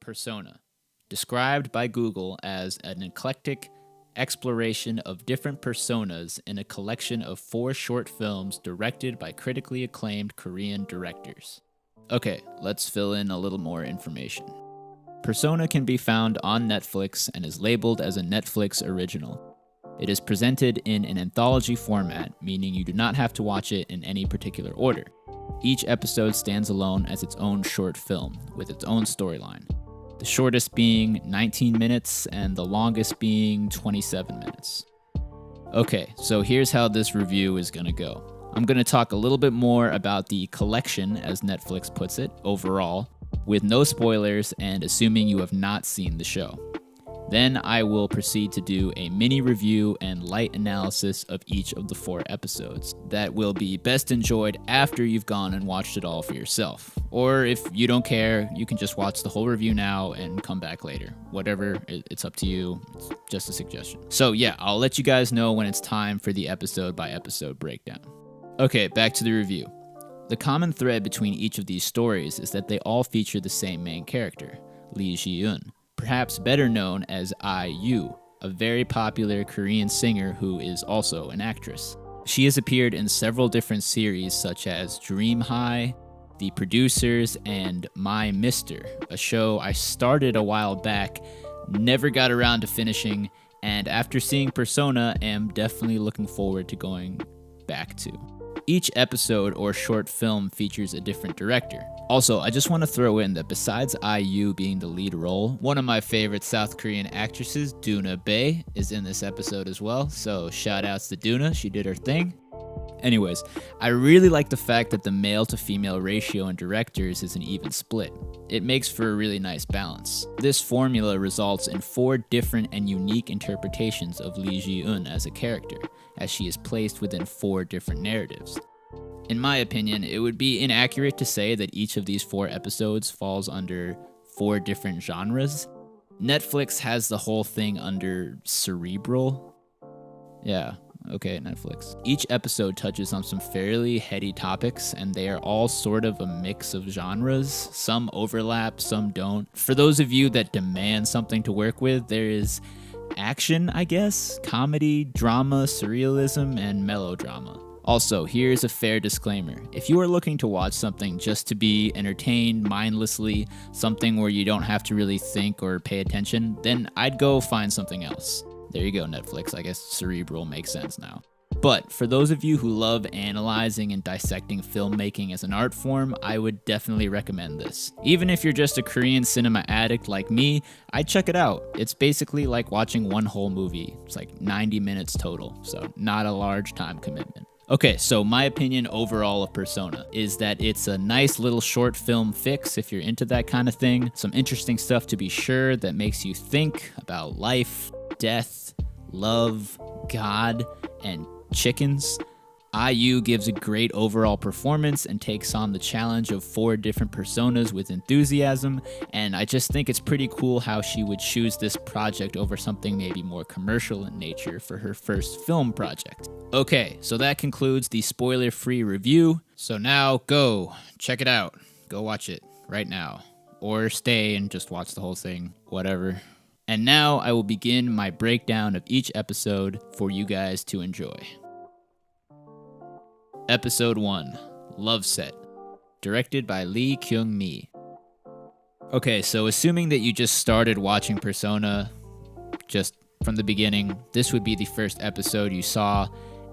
Persona, described by Google as an eclectic exploration of different personas in a collection of 4 short films directed by critically acclaimed Korean directors. Okay, let's fill in a little more information. Persona can be found on Netflix and is labeled as a Netflix original. It is presented in an anthology format, meaning you do not have to watch it in any particular order. Each episode stands alone as its own short film, with its own storyline. The shortest being 19 minutes and the longest being 27 minutes. Okay, so here's how this review is going to go. I'm going to talk a little bit more about the collection, as Netflix puts it, overall, with no spoilers and assuming you have not seen the show. Then I will proceed to do a mini review and light analysis of each of the 4 episodes that will be best enjoyed after you've gone and watched it all for yourself. Or if you don't care, you can just watch the whole review now and come back later. Whatever, it's up to you. It's just a suggestion. So yeah, I'll let you guys know when it's time for the episode by episode breakdown. Okay, back to the review. The common thread between each of these stories is that they all feature the same main character, Ji-eun, perhaps better known as IU, a very popular Korean singer who is also an actress. She has appeared in several different series such as Dream High, The Producers, and My Mister, a show I started a while back, never got around to finishing, and after seeing Persona, am definitely looking forward to going back to. Each episode or short film features a different director. Also, I just want to throw in that besides IU being the lead role, one of my favorite South Korean actresses, Doona Bae, is in this episode as well, so shout outs to Doona, she did her thing. Anyways, I really like the fact that the male to female ratio in directors is an even split. It makes for a really nice balance. This formula results in 4 different and unique interpretations of Ji-eun as a character, as she is placed within 4 different narratives. In my opinion, it would be inaccurate to say that each of these 4 episodes falls under 4 different genres. Netflix has the whole thing under cerebral. Yeah. Okay, Netflix. Each episode touches on some fairly heady topics, and they are all sort of a mix of genres. Some overlap, some don't. For those of you that demand something to work with, there is action, I guess, comedy, drama, surrealism, and melodrama. Also, here's a fair disclaimer. If you are looking to watch something just to be entertained mindlessly, something where you don't have to really think or pay attention, then I'd go find something else. There you go, Netflix. I guess cerebral makes sense now. But for those of you who love analyzing and dissecting filmmaking as an art form, I would definitely recommend this. Even if you're just a Korean cinema addict like me, I'd check it out. It's basically like watching one whole movie. It's like 90 minutes total, so not a large time commitment. Okay, so my opinion overall of Persona is that it's a nice little short film fix if you're into that kind of thing. Some interesting stuff to be sure that makes you think about life, death, love, God, and chickens. IU gives a great overall performance and takes on the challenge of 4 different personas with enthusiasm, and I just think it's pretty cool how she would choose this project over something maybe more commercial in nature for her first film project. Okay, so that concludes the spoiler-free review, so now go, check it out, go watch it right now, or stay and just watch the whole thing, whatever. And now I will begin my breakdown of each episode for you guys to enjoy. Episode 1, Love Set, directed by Lee Kyung-mi. Okay, so assuming that you just started watching Persona just from the beginning, this would be the first episode you saw,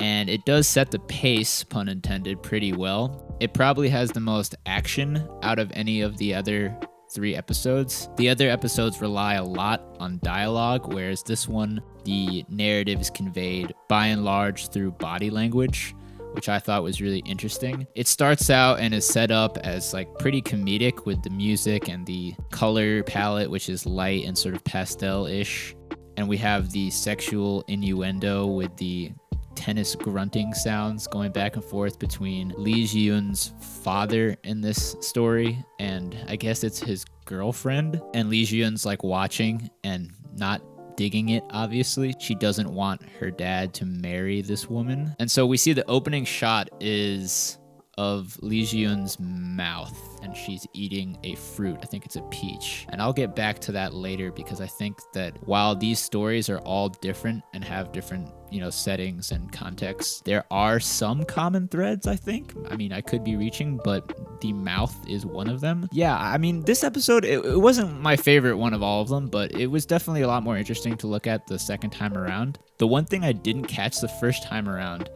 and it does set the pace, pun intended, pretty well. It probably has the most action out of any of the other 3 episodes. The other episodes rely a lot on dialogue, whereas this one, the narrative is conveyed by and large through body language, which I thought was really interesting. It starts out and is set up as like pretty comedic with the music and the color palette, which is light and sort of pastel-ish. And we have the sexual innuendo with the tennis grunting sounds going back and forth between Ji-eun's father in this story, and I guess it's his girlfriend. And Ji-eun's like watching and not digging it, obviously. She doesn't want her dad to marry this woman. And so we see the opening shot is of Ji-eun's mouth. and she's eating a fruit. I think it's a peach. And I'll get back to that later because I think that while these stories are all different and have different, settings and contexts, there are some common threads, I think. I mean, I could be reaching, but the mouth is one of them. Yeah, I mean, this episode, it wasn't my favorite one of all of them, but it was definitely a lot more interesting to look at the second time around. The one thing I didn't catch the first time around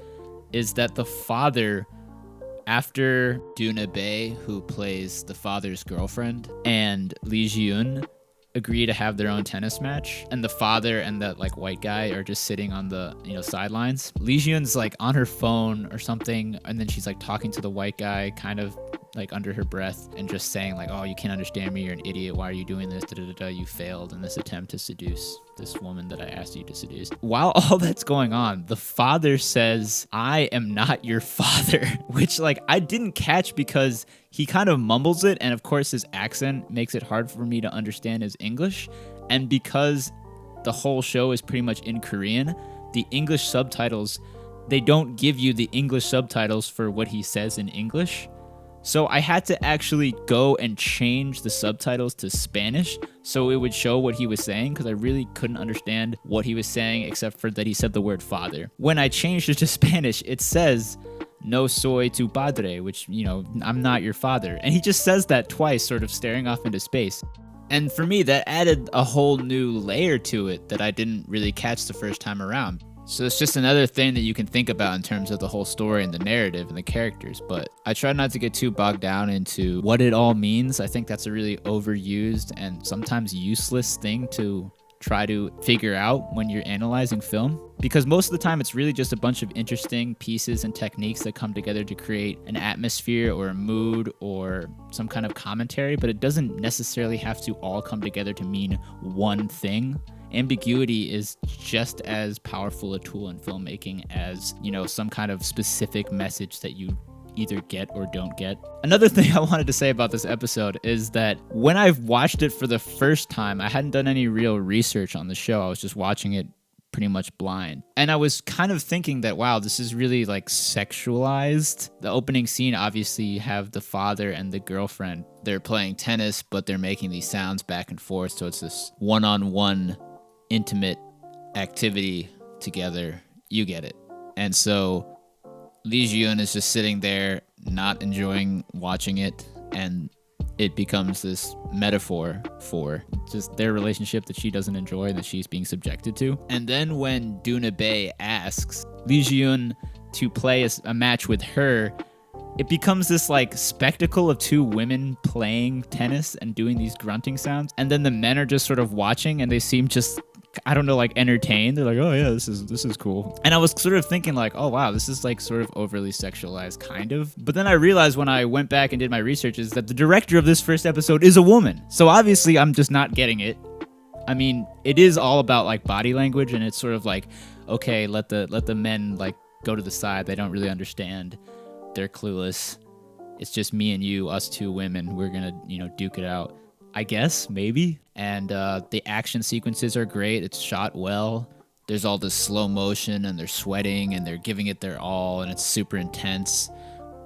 is that the father, after Doona Bae, who plays the father's girlfriend, and Lee Ji-eun agree to have their own tennis match, and the father and that white guy are just sitting on the sidelines. Lee Ji-eun's on her phone or something, and then she's talking to the white guy kind of under her breath and just saying oh, you can't understand me, you're an idiot, why are you doing this, you failed in this attempt to seduce this woman that I asked you to seduce. While all that's going on, the father says, I am not your father, which I didn't catch because he kind of mumbles it, and of course his accent makes it hard for me to understand his English, and because the whole show is pretty much in Korean, the English subtitles, they don't give you the English subtitles for what he says in English. So I had to actually go and change the subtitles to Spanish so it would show what he was saying, because I really couldn't understand what he was saying except for that he said the word father. When I changed it to Spanish, it says, no soy tu padre, which, I'm not your father. And he just says that twice, sort of staring off into space. And for me, that added a whole new layer to it that I didn't really catch the first time around. So it's just another thing that you can think about in terms of the whole story and the narrative and the characters. But I try not to get too bogged down into what it all means. I think that's a really overused and sometimes useless thing to try to figure out when you're analyzing film. Because most of the time it's really just a bunch of interesting pieces and techniques that come together to create an atmosphere or a mood or some kind of commentary. But it doesn't necessarily have to all come together to mean one thing. Ambiguity is just as powerful a tool in filmmaking as, some kind of specific message that you either get or don't get. Another thing I wanted to say about this episode is that when I've watched it for the first time, I hadn't done any real research on the show. I was just watching it pretty much blind. And I was kind of thinking that, wow, this is really sexualized. The opening scene, obviously, you have the father and the girlfriend. They're playing tennis, but they're making these sounds back and forth. So it's this one-on-one intimate activity together. You get it. And so Lee Ji-eun is just sitting there not enjoying watching it, and it becomes this metaphor for just their relationship that she doesn't enjoy and that she's being subjected to. And then when Doona Bae asks Lee Ji-eun to play a match with her, it becomes this spectacle of two women playing tennis and doing these grunting sounds. And then the men are just sort of watching, and they seem just, entertained. They're oh yeah, this is cool. And I was sort of thinking oh wow, this is sort of overly sexualized kind of. But then I realized when I went back and did my research is that the director of this first episode is a woman. So obviously I'm just not getting it. I mean, it is all about body language, and it's sort of okay, let the men go to the side. They don't really understand. They're clueless. It's just me and you, us two women. We're gonna, duke it out. I guess, maybe. And the action sequences are great. It's shot well. There's all this slow motion, and they're sweating, and they're giving it their all, and it's super intense.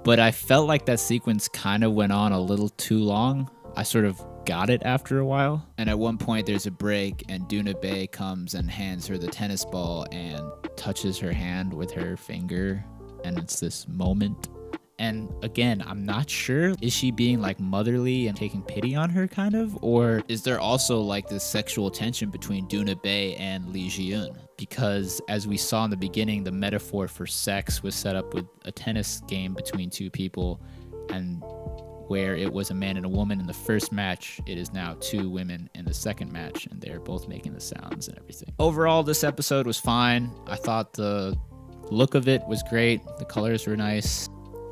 But I felt like that sequence kind of went on a little too long. I sort of got it after a while. And at one point, there's a break, and Doona Bae comes and hands her the tennis ball and touches her hand with her finger. And it's this moment. And again, I'm not sure. Is she being motherly and taking pity on her kind of? Or is there also this sexual tension between Doona Bae and Lee Ji-eun? Because as we saw in the beginning, the metaphor for sex was set up with a tennis game between two people, and where it was a man and a woman in the first match, it is now two women in the second match, and they're both making the sounds and everything. Overall, this episode was fine. I thought the look of it was great. The colors were nice.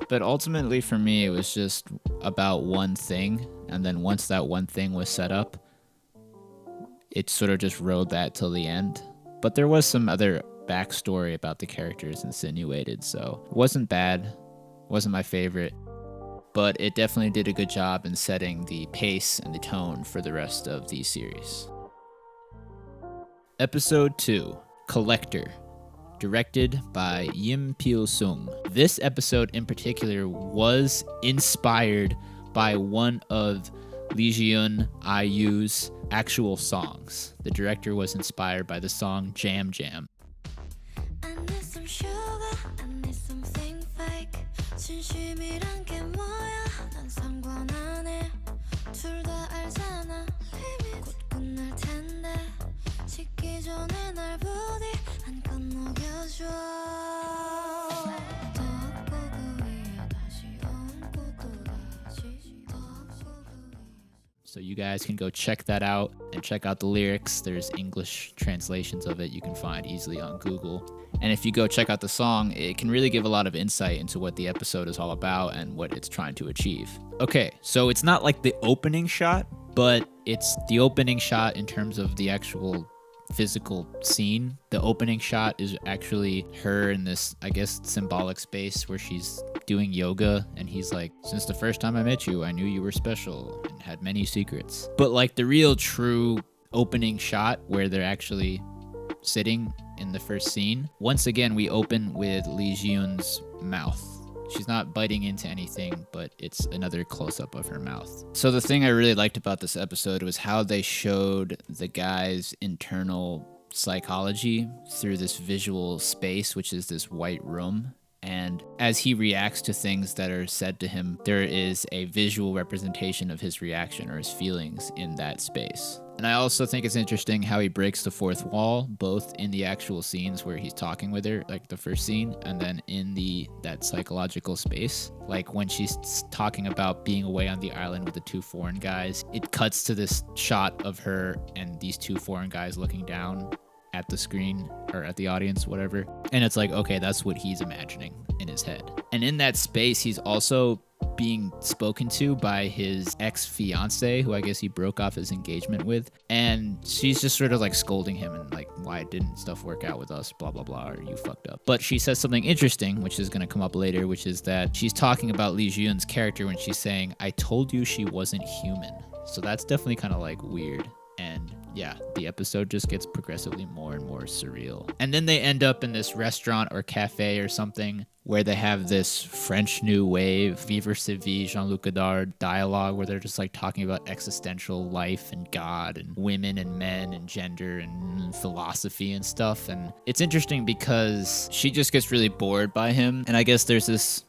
But ultimately for me, it was just about one thing. And then once that one thing was set up, it sort of just rode that till the end. But there was some other backstory about the characters insinuated, so it wasn't bad. Wasn't my favorite. But it definitely did a good job in setting the pace and the tone for the rest of the series. Episode 2, Collector. Directed by Im Pil-sung. This episode in particular was inspired by one of Lee Ji-eun IU's actual songs. The director was inspired by the song Jam Jam. I need some sugar, I need something fake. 진심이란 게 뭐야? 난 상관 안 해. 둘 다 알잖아. 곧 끝날 텐데. 식기 전에 날 부디 한껏 녹여줘. So you guys can go check that out and check out the lyrics. There's English translations of it you can find easily on Google. And if you go check out the song, it can really give a lot of insight into what the episode is all about and what it's trying to achieve. Okay, so it's not like the opening shot, but it's the opening shot in terms of the actual physical scene. The opening shot is actually her in this, I guess, symbolic space where she's doing yoga, and he's like, since the first time I met you, I knew you were special and had many secrets. But like the real true opening shot where they're actually sitting in the first scene, once again we open with Lee Ji-eun's mouth. She's not biting into anything, but it's another close-up of her mouth. So the thing I really liked about this episode was how they showed the guy's internal psychology through this visual space, which is this white room. And as he reacts to things that are said to him, there is a visual representation of his reaction or his feelings in that space. And I also think it's interesting how he breaks the fourth wall, both in the actual scenes where he's talking with her, like the first scene, and then in that psychological space. Like when she's talking about being away on the island with the two foreign guys, it cuts to this shot of her and these two foreign guys looking down at the screen or at the audience, whatever. And it's like, okay, that's what he's imagining in his head. And in that space, he's also being spoken to by his ex-fiance, who I guess he broke off his engagement with. And she's just sort of like scolding him and like, why didn't stuff work out with us? Blah, blah, blah, or you fucked up. But she says something interesting, which is going to come up later, which is that she's talking about Lee Ji-eun's character when she's saying, I told you she wasn't human. So that's definitely kind of like weird. And yeah, the episode just gets progressively more and more surreal. And then they end up in this restaurant or cafe or something where they have this French New Wave, Vivre sa vie, Jean-Luc Godard dialogue where they're just like talking about existential life and God and women and men and gender and philosophy and stuff. And it's interesting because she just gets really bored by him. And I guess there's this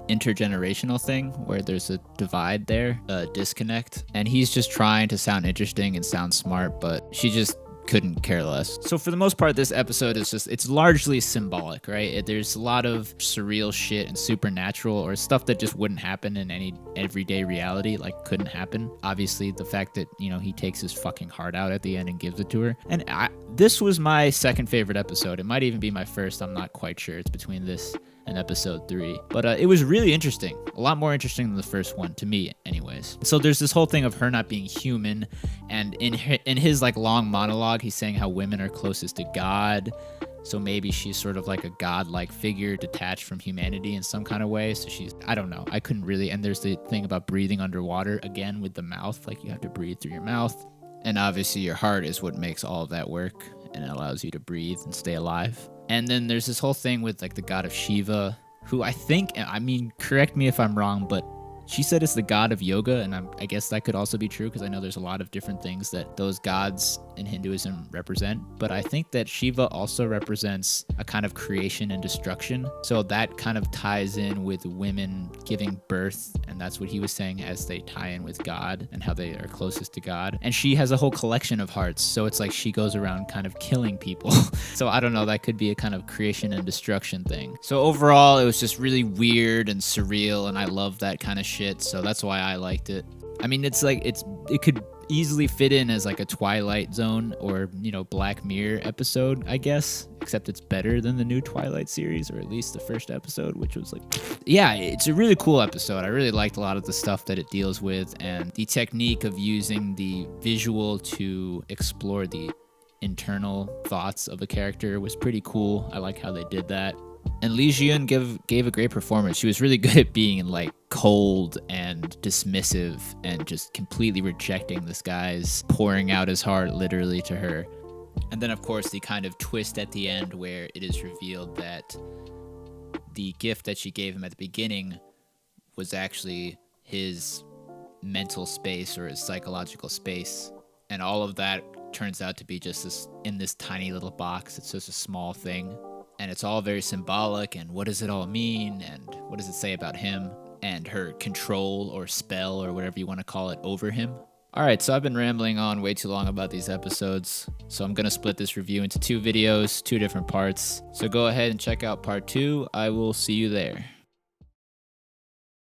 intergenerational thing where there's a divide there, a disconnect, and he's just trying to sound interesting and sound smart, but she just couldn't care less. So for the most part, this episode is it's largely symbolic, right? There's a lot of surreal shit and supernatural or stuff that just wouldn't happen in any everyday reality, like couldn't happen. Obviously, the fact that, you know, he takes his fucking heart out at the end and gives it to her. And this was my second favorite episode. It might even be my first. I'm not quite sure. It's between this and episode 3. But it was really interesting. A lot more interesting than the first one, to me anyways. So there's this whole thing of her not being human, and in his like long monologue, he's saying how women are closest to God. So maybe she's sort of like a godlike figure detached from humanity in some kind of way. So I don't know. I couldn't really. And there's the thing about breathing underwater, again, with the mouth. Like you have to breathe through your mouth. And obviously your heart is what makes all of that work, and it allows you to breathe and stay alive. And then there's this whole thing with like the god of Shiva, who I think, I mean, correct me if I'm wrong, but she said it's the god of yoga, and I guess that could also be true because I know there's a lot of different things that those gods in Hinduism represent. But I think that Shiva also represents a kind of creation and destruction. So that kind of ties in with women giving birth, and that's what he was saying as they tie in with God and how they are closest to God. And she has a whole collection of hearts, so it's like she goes around kind of killing people. So I don't know, that could be a kind of creation and destruction thing. So overall, it was just really weird and surreal, and I love that kind of shit. So that's why I liked it. I mean, it's like it could easily fit in as like a Twilight Zone or, you know, Black Mirror episode, I guess, except it's better than the new Twilight series, or at least the first episode, which was like, yeah, it's a really cool episode. I really liked a lot of the stuff that it deals with, and the technique of using the visual to explore the internal thoughts of a character was pretty cool. I like how they did that. And Lee Ji-eun gave a great performance. She was really good at being like cold and dismissive and just completely rejecting this guy's pouring out his heart literally to her. And then of course the kind of twist at the end where it is revealed that the gift that she gave him at the beginning was actually his mental space or his psychological space. And all of that turns out to be just in this tiny little box. It's just a small thing. And it's all very symbolic. And what does it all mean? And what does it say about him and her control or spell or whatever you want to call it over him? All right, so I've been rambling on way too long about these episodes. So I'm going to split this review into 2 videos, 2 different parts. So go ahead and check out part 2. I will see you there.